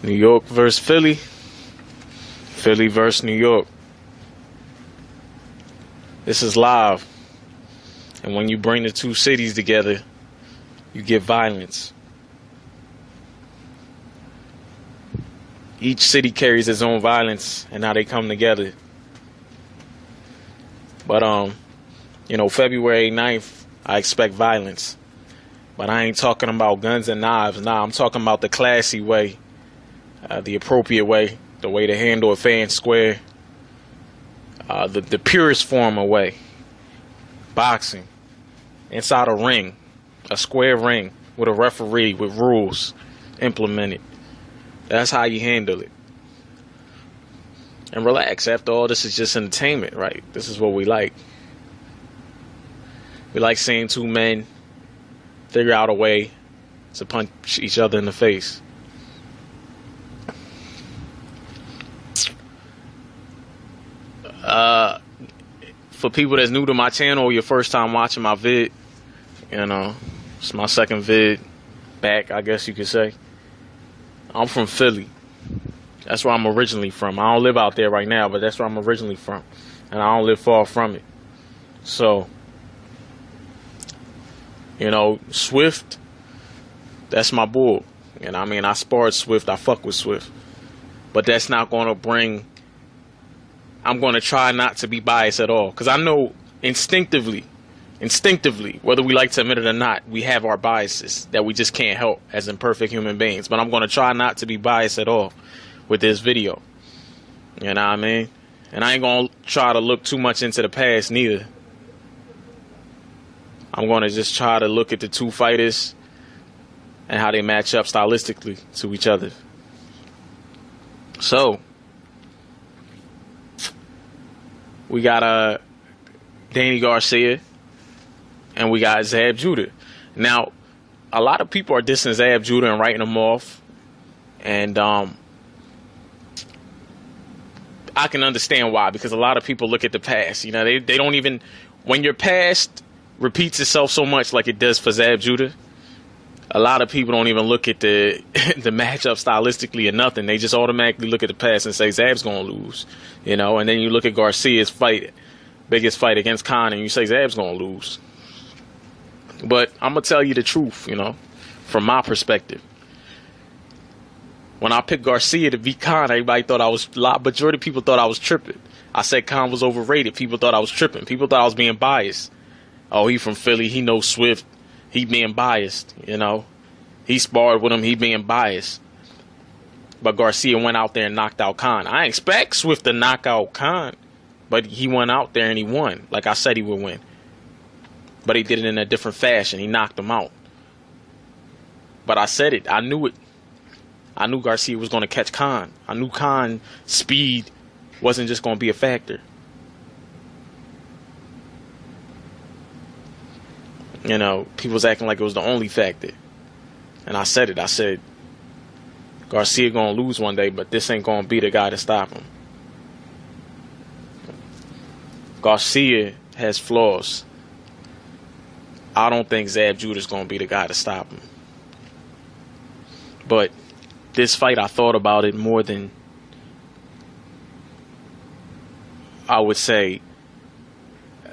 New York versus Philly. Philly versus New York. This is live. And when you bring the two cities together, you get violence. Each city carries its own violence and how they come together. But, February 9th, I expect violence. But I ain't talking about guns and knives. Nah, I'm talking about the classy way, the appropriate way, the way to handle it fair and square, the purest form of way. Boxing. Inside a ring, a square ring with a referee with rules implemented. That's how you handle it. And relax. After all, this is just entertainment, right? This is what we like. We like seeing two men figure out a way to punch each other in the face. For people that's new to my channel or your first time watching my vid, it's my second vid back, I guess you could say. I'm from Philly. That's where I'm originally from. I don't live out there right now, but that's where I'm originally from. And I don't live far from it. So, Swift, that's my bull. I sparred Swift. I fuck with Swift. But that's not going to bring... I'm going to try not to be biased at all. Because I know instinctively, whether we like to admit it or not, we have our biases that we just can't help as imperfect human beings. But I'm going to try not to be biased at all with this video. You know what I mean? And I ain't going to try to look too much into the past neither. I'm going to just try to look at the two fighters and how they match up stylistically to each other. So, we got Danny Garcia and we got Zab Judah. Now, a lot of people are dissing Zab Judah and writing him off. And I can understand why, because a lot of people look at the past. They don't even, when your past repeats itself so much like it does for Zab Judah, a lot of people don't even look at the the matchup stylistically or nothing. They just automatically look at the past and say Zab's gonna lose, and then you look at Garcia's biggest fight against Khan, and you say Zab's gonna lose. But I'm gonna tell you the truth, from my perspective. When I picked Garcia to beat Khan, everybody thought majority of people thought I was tripping. I said Khan was overrated. People thought I was tripping. People thought I was being biased. Oh, he from Philly. He knows Swift. He being biased, He sparred with him. He being biased. But Garcia went out there and knocked out Khan. I expect Swift to knock out Khan, but he went out there and he won, like I said he would win. But he did it in a different fashion. He knocked him out. But I said it. I knew it. I knew Garcia was going to catch Khan. I knew Khan's speed wasn't just going to be a factor. People was acting like it was the only factor. And I said it. I said, Garcia going to lose one day, but this ain't going to be the guy to stop him. Garcia has flaws. I don't think Zab Judah's going to be the guy to stop him. But this fight, I thought about it more than I would say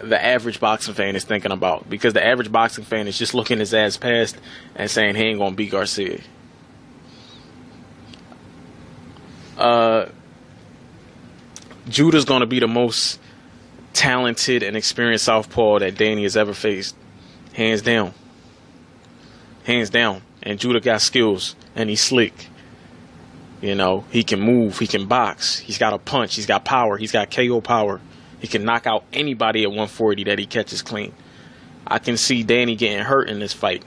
the average boxing fan is thinking about, because the average boxing fan is just looking his ass past and saying he ain't gonna beat Garcia. Judah's gonna be the most talented and experienced southpaw that Danny has ever faced, hands down. And Judah got skills and he's slick. He can move, he can box, he's got a punch, he's got power, he's got KO power. He can knock out anybody at 140 that he catches clean. I can see Danny getting hurt in this fight.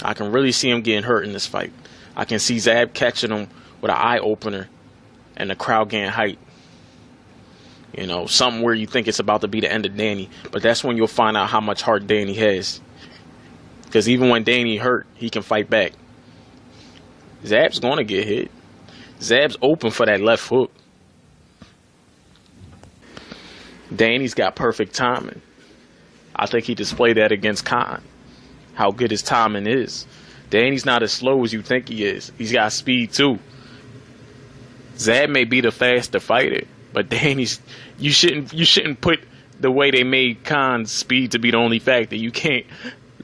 I can really see him getting hurt in this fight. I can see Zab catching him with an eye opener and the crowd getting hyped. Something where you think it's about to be the end of Danny. But that's when you'll find out how much heart Danny has. Because even when Danny hurt, he can fight back. Zab's going to get hit. Zab's open for that left hook. Danny's got perfect timing. I think he displayed that against Khan, how good his timing is. Danny's not as slow as you think he is. He's got speed too. Zab may be the faster fighter, but Danny's you shouldn't put the way they made Khan's speed to be the only factor. You can't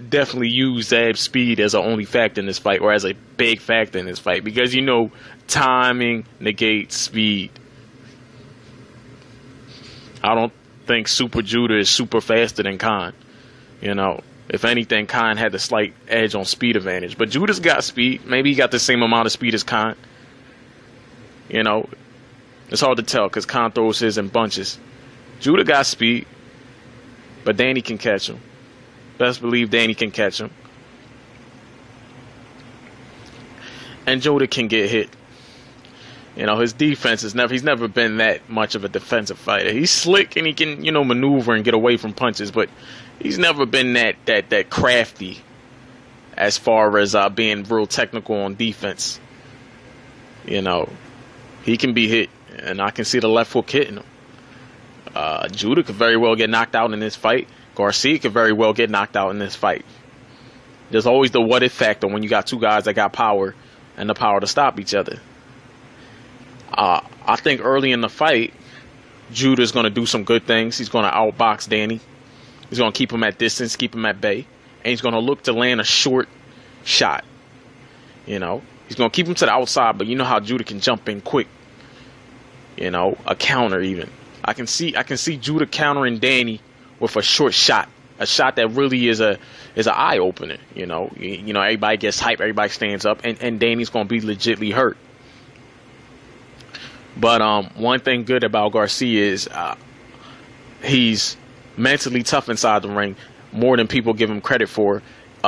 definitely use Zab's speed as the only factor in this fight, or as a big factor in this fight, because timing negates speed. I don't think Super Judah is super faster than Khan. If anything, Khan had the slight edge on speed advantage. But Judah's got speed. Maybe he got the same amount of speed as Khan. It's hard to tell because Khan throws his in bunches. Judah got speed, but Danny can catch him. Best believe Danny can catch him. And Judah can get hit. His defense he's never been that much of a defensive fighter. He's slick and he can, maneuver and get away from punches, but he's never been that crafty as far as being real technical on defense. He can be hit, and I can see the left hook hitting him. Judah could very well get knocked out in this fight. Garcia could very well get knocked out in this fight. There's always the what if factor when you got two guys that got power and the power to stop each other. I think early in the fight, Judah's going to do some good things. He's going to outbox Danny. He's going to keep him at distance, keep him at bay. And he's going to look to land a short shot. He's going to keep him to the outside, but you know how Judah can jump in quick. A counter even. I can see Judah countering Danny with a short shot. A shot that really is an eye opener. Everybody gets hyped, everybody stands up, and Danny's going to be legitly hurt. But one thing good about Garcia is he's mentally tough inside the ring, more than people give him credit for.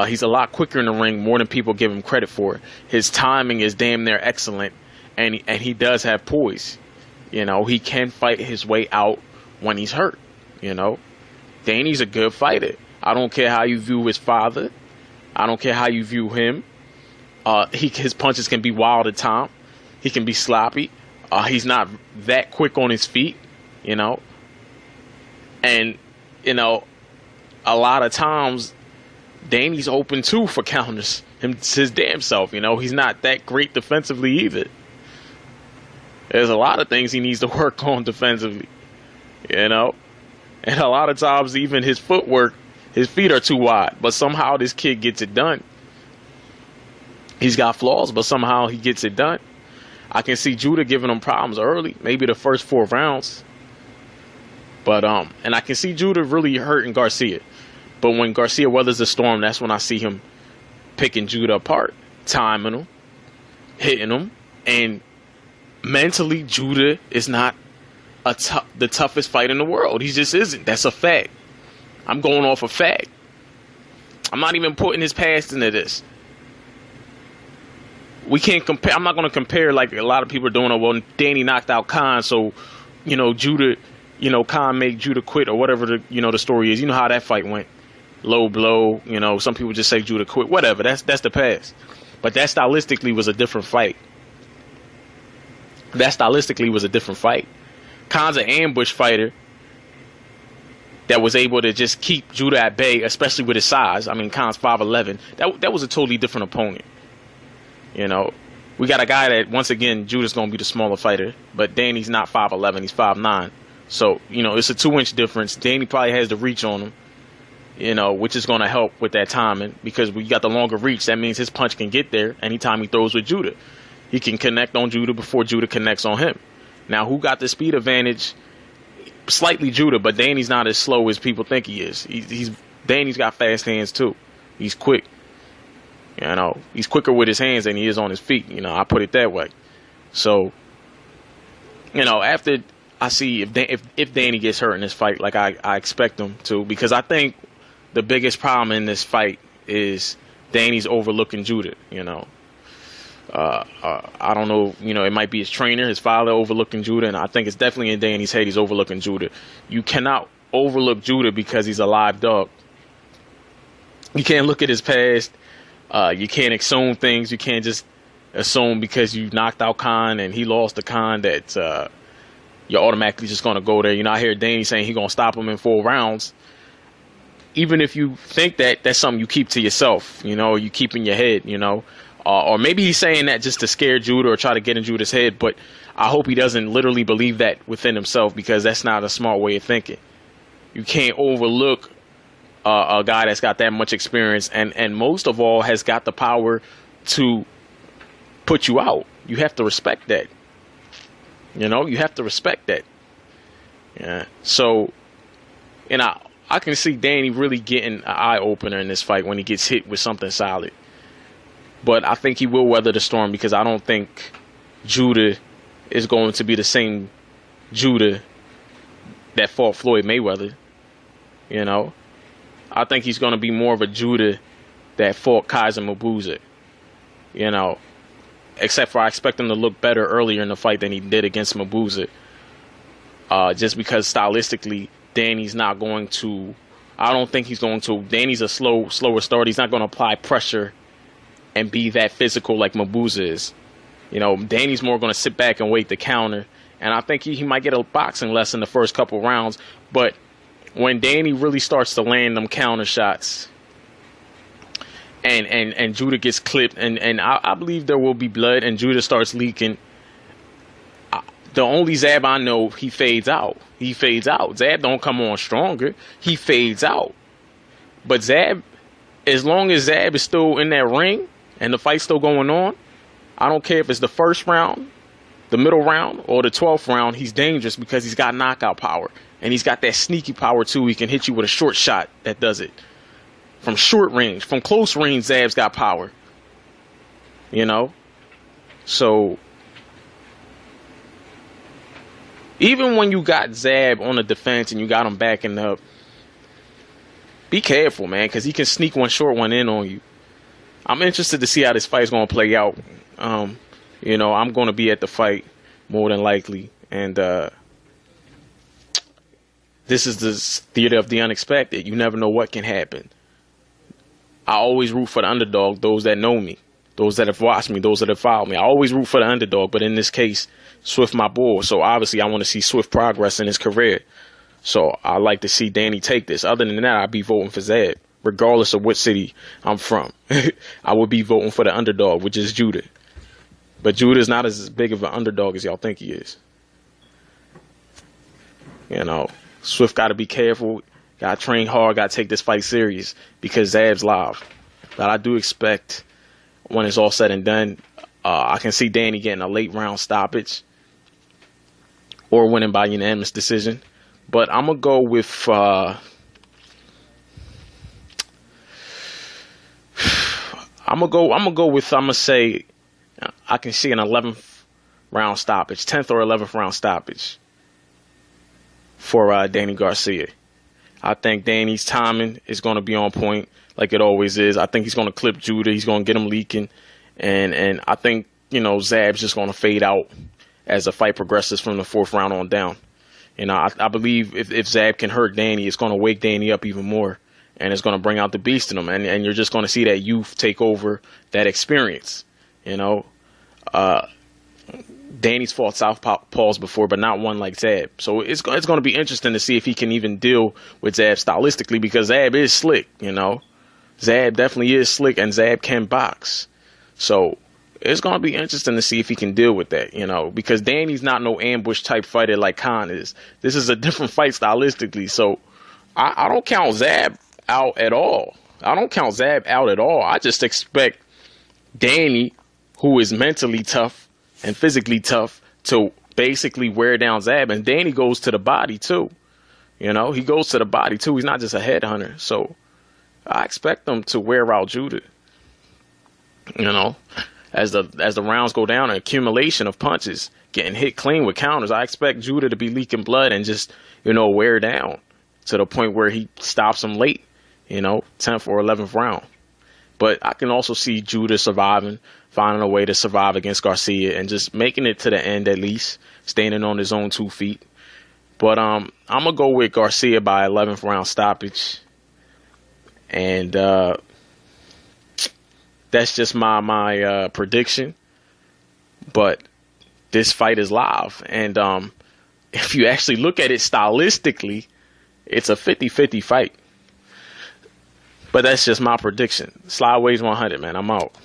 He's a lot quicker in the ring, more than people give him credit for. His timing is damn near excellent, and he does have poise. He can fight his way out when he's hurt. Danny's a good fighter. I don't care how you view his father. I don't care how you view him. His punches can be wild at times. He can be sloppy. He's not that quick on his feet, and a lot of times Danny's open too for counters. His damn self, he's not that great defensively either. There's a lot of things he needs to work on defensively, and a lot of times even his footwork, his feet are too wide, but somehow this kid gets it done. He's got flaws, but somehow he gets it done. I can see Judah giving him problems early, maybe the first 4 rounds. But and I can see Judah really hurting Garcia. But when Garcia weathers the storm, that's when I see him picking Judah apart, timing him, hitting him. And mentally, Judah is not the toughest fighter in the world. He just isn't. That's a fact. I'm going off a fact. I'm not even putting his past into this. We can't compare. I'm not going to compare like a lot of people are doing. Well, Danny knocked out Khan, so Judah, Khan made Judah quit or whatever the story is. You know how that fight went, low blow. Some people just say Judah quit. Whatever. That's the past. But that stylistically was a different fight. Khan's an ambush fighter that was able to just keep Judah at bay, especially with his size. I mean, Khan's 5'11". That was a totally different opponent. We got a guy that, once again, Judah's going to be the smaller fighter, but Danny's not 5'11", he's 5'9". So, it's a 2-inch difference. Danny probably has the reach on him, which is going to help with that timing, because we got the longer reach. That means his punch can get there anytime he throws with Judah. He can connect on Judah before Judah connects on him. Now, who got the speed advantage? Slightly Judah, but Danny's not as slow as people think he is. Danny's got fast hands too. He's quick. He's quicker with his hands than he is on his feet. I put it that way. So, after I see if Danny gets hurt in this fight, like I expect him to, because I think the biggest problem in this fight is Danny's overlooking Judah. I don't know. It might be his trainer, his father overlooking Judah, and I think it's definitely in Danny's head he's overlooking Judah. You cannot overlook Judah because he's a live dog. You can't look at his past. You can't assume things. You can't just assume because you knocked out Khan and he lost to Khan that you're automatically just going to go there. I hear Danny saying he's going to stop him in 4 rounds. even if you think that, that's something you keep to yourself, you keep in your head, or maybe he's saying that just to scare Judah or try to get in Judah's head. But I hope he doesn't literally believe that within himself, because that's not a smart way of thinking. You can't overlook a guy that's got that much experience and most of all has got the power to put you out. You have to respect that. You have to respect that. Yeah. So, and I can see Danny really getting an eye opener in this fight when he gets hit with something solid. But I think he will weather the storm, because I don't think Judah is going to be the same Judah that fought Floyd Mayweather. I think he's going to be more of a Judah that fought Kaiser Mabuza. Except for I expect him to look better earlier in the fight than he did against Mabuza. Just because stylistically, Danny's not going to. I don't think he's going to. Danny's a slower start. He's not going to apply pressure and be that physical like Mabuza is. Danny's more going to sit back and wait the counter. And I think he might get a boxing lesson the first couple rounds. But when Danny really starts to land them counter shots and Judah gets clipped and I believe there will be blood and Judah starts leaking, the only Zab I know, he fades out. He fades out. Zab don't come on stronger. He fades out. But Zab, as long as Zab is still in that ring and the fight's still going on, I don't care if it's the first round, the middle round, or the 12th round, he's dangerous because he's got knockout power. And he's got that sneaky power, too. He can hit you with a short shot that does it. From short range, from close range, Zab's got power. So, even when you got Zab on the defense and you got him backing up, be careful, man, because he can sneak one short one in on you. I'm interested to see how this fight's going to play out. I'm going to be at the fight more than likely. And this is the theater of the unexpected. You never know what can happen. I always root for the underdog, those that know me, those that have watched me, those that have followed me. I always root for the underdog, but in this case, Swift my boy. So obviously I want to see Swift progress in his career. So I like to see Danny take this. Other than that, I'd be voting for Zab, regardless of what city I'm from. I would be voting for the underdog, which is Judah. But Judah's not as big of an underdog as y'all think he is. Swift got to be careful. Got to train hard. Got to take this fight serious because Zab's live. But I do expect when it's all said and done, I can see Danny getting a late round stoppage or winning by unanimous decision. But I'm going to go with I'm gonna say I can see an 11th round stoppage, 10th or 11th round stoppage for Danny Garcia. I think Danny's timing is going to be on point like it always is. I think he's going to clip Judah. He's going to get him leaking. And I think, Zab's just going to fade out as the fight progresses from the 4th round on down. I believe if Zab can hurt Danny, it's going to wake Danny up even more. And it's going to bring out the beast in him. And you're just going to see that youth take over that experience. Danny's fought southpaws before, but not one like Zab. So it's going to be interesting to see if he can even deal with Zab stylistically, because Zab is slick, Zab definitely is slick, and Zab can box. So it's going to be interesting to see if he can deal with that, because Danny's not no ambush type fighter like Khan is. This is a different fight stylistically. So I don't count Zab out at all. I just expect Danny, who is mentally tough and physically tough, to basically wear down Zab. And Danny goes to the body too. He goes to the body too. He's not just a headhunter. So I expect them to wear out Judah. As the rounds go down, an accumulation of punches, getting hit clean with counters, I expect Judah to be leaking blood and just, wear down to the point where he stops him late, 10th or 11th round. But I can also see Judah surviving, finding a way to survive against Garcia and just making it to the end, at least standing on his own 2 feet. But I'm going to go with Garcia by 11th round stoppage. And that's just my prediction. But this fight is live. And if you actually look at it stylistically, it's a 50-50 fight. But that's just my prediction. Slideways 100, man. I'm out.